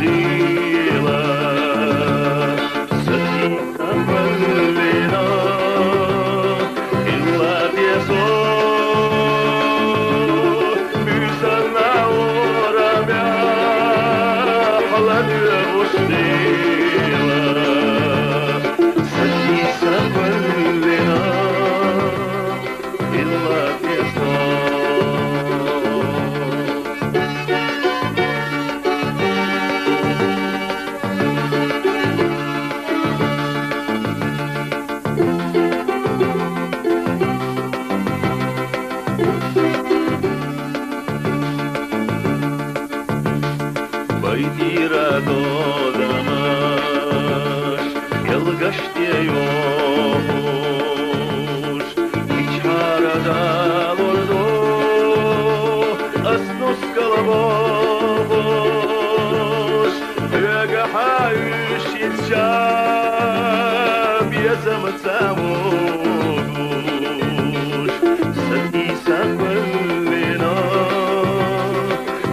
وشتيلة ستيتا فلنا إلا بيسوع بيسنا ورمي حلد وشتيلة ستيتا فلنا إلا بيسوع Baytira dodamaş, yılgaç diyormuş. Hiç harada vurdu, asnos kalaboş. Öge hayış yetşab, yazım tamuş. Sati sakballina,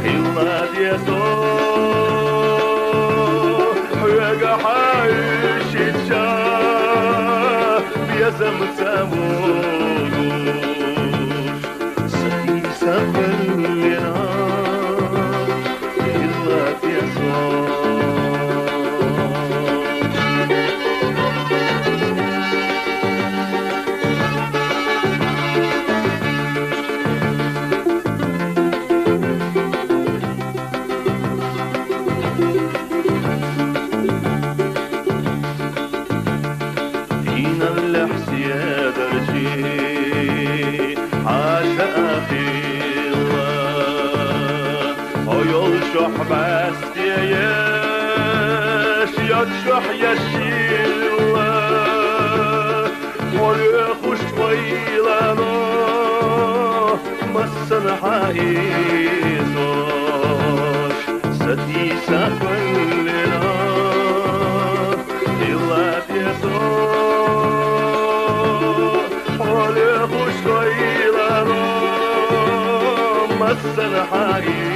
illa diyorsun. حايش يتشاف بيزم تموش سقي سقل لنا إلا يسوع الحسيا درجي عاشق في الله ويول شح بس ديش يد شح يشيل الله ويخش ويلانا مسن حايزوش ستي سفلنا إلا يسوع السنة حقيقي